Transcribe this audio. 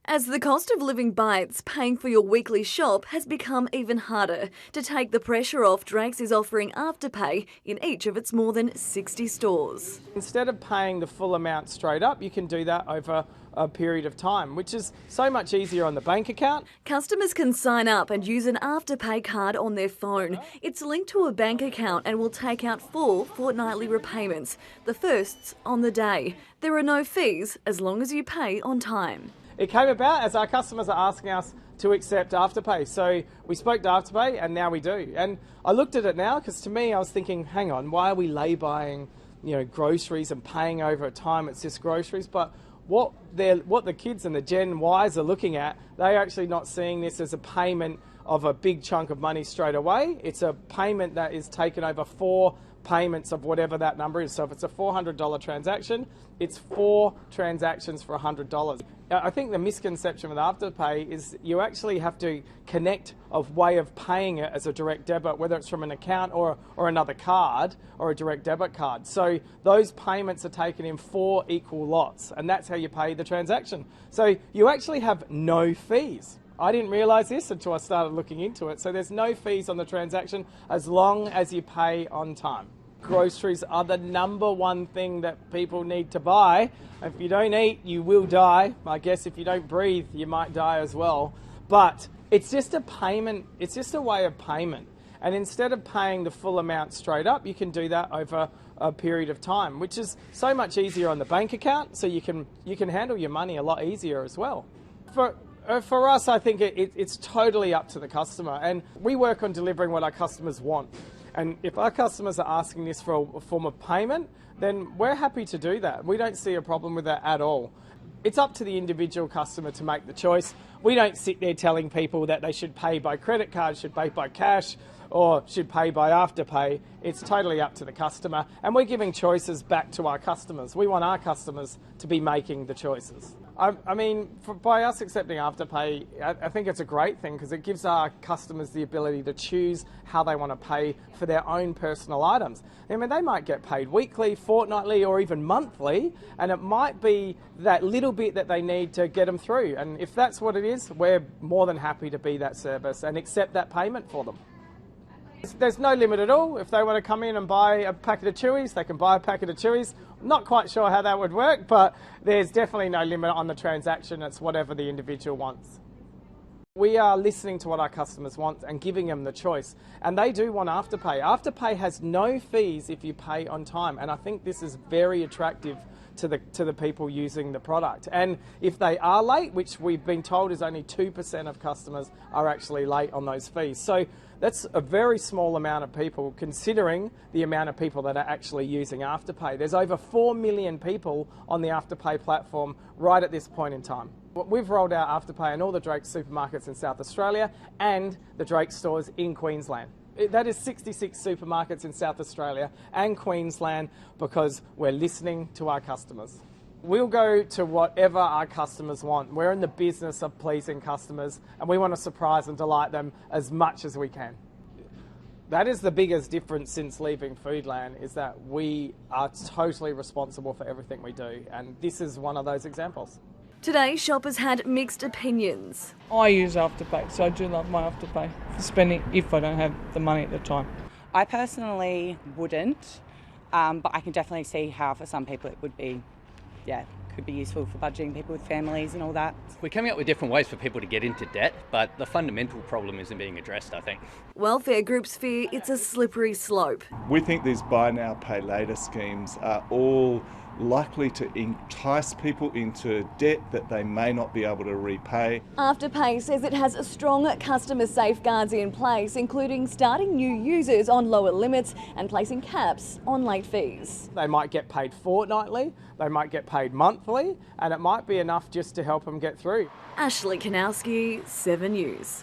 As the cost of living bites, paying for your weekly shop has become even harder. To take the pressure off, Drake's is offering Afterpay in each of its more than 60 stores. Instead of paying the full amount straight up, you can do that over a period of time, which is so much easier on the bank account. Customers can sign up and use an Afterpay card on their phone. It's linked to a bank account and will take out 4 fortnightly repayments, the firsts on the day. There are no fees as long as you pay on time. It came about as our customers are asking us to accept Afterpay. So we spoke to Afterpay and now we do. And I looked at it now because to me I was thinking, hang on, why are we lay-buying, groceries and paying over time? It's just groceries. But what the kids and the Gen Ys are looking at, they're actually not seeing this as a payment of a big chunk of money straight away. It's a payment that is taken over 4 payments of whatever that number is. So if it's a $400 transaction, it's 4 transactions for $100. I think the misconception with Afterpay is you actually have to connect a way of paying it as a direct debit, whether it's from an account or another card or a direct debit card. So those payments are taken in 4 equal lots, and that's how you pay the transaction. So you actually have no fees. I didn't realise this until I started looking into it. So there's no fees on the transaction as long as you pay on time. Groceries are the number one thing that people need to buy. If you don't eat, you will die. I guess if you don't breathe, you might die as well. But it's just a payment. It's just a way of payment. And instead of paying the full amount straight up, you can do that over a period of time, which is so much easier on the bank account. So you can handle your money a lot easier as well. For us, I think it's totally up to the customer, and we work on delivering what our customers want. And if our customers are asking this for a form of payment, then we're happy to do that. We don't see a problem with that at all. It's up to the individual customer to make the choice. We don't sit there telling people that they should pay by credit card, should pay by cash, or should pay by Afterpay. It's totally up to the customer, and we're giving choices back to our customers. We want our customers to be making the choices. By us accepting Afterpay, I think it's a great thing because it gives our customers the ability to choose how they want to pay for their own personal items. I mean, they might get paid weekly, fortnightly, or even monthly, and it might be that little bit that they need to get them through. And if that's what it is, we're more than happy to be that service and accept that payment for them. There's no limit at all. If they want to come in and buy a packet of Chewies, they can buy a packet of Chewies. Not quite sure how that would work, but there's definitely no limit on the transaction. It's whatever the individual wants. We are listening to what our customers want and giving them the choice. And they do want Afterpay. Afterpay has no fees if you pay on time. And I think this is very attractive to the people using the product. And if they are late, which we've been told is only 2% of customers are actually late on those fees. So that's a very small amount of people considering the amount of people that are actually using Afterpay. There's over 4 million people on the Afterpay platform right at this point in time. We've rolled out Afterpay in all the Drake supermarkets in South Australia and the Drake stores in Queensland. That is 66 supermarkets in South Australia and Queensland because we're listening to our customers. We'll go to whatever our customers want. We're in the business of pleasing customers and we want to surprise and delight them as much as we can. That is the biggest difference since leaving Foodland, is that we are totally responsible for everything we do, and this is one of those examples. Today, shoppers had mixed opinions. I use Afterpay, so I do love my Afterpay for spending if I don't have the money at the time. I personally wouldn't, but I can definitely see how for some people it would be, could be useful for budgeting people with families and all that. We're coming up with different ways for people to get into debt, but the fundamental problem isn't being addressed, I think. Welfare groups fear it's a slippery slope. We think these buy now, pay later schemes are all likely to entice people into debt that they may not be able to repay. Afterpay says it has strong customer safeguards in place, including starting new users on lower limits and placing caps on late fees. They might get paid fortnightly, they might get paid monthly, and it might be enough just to help them get through. Ashley Kanowski, 7 News.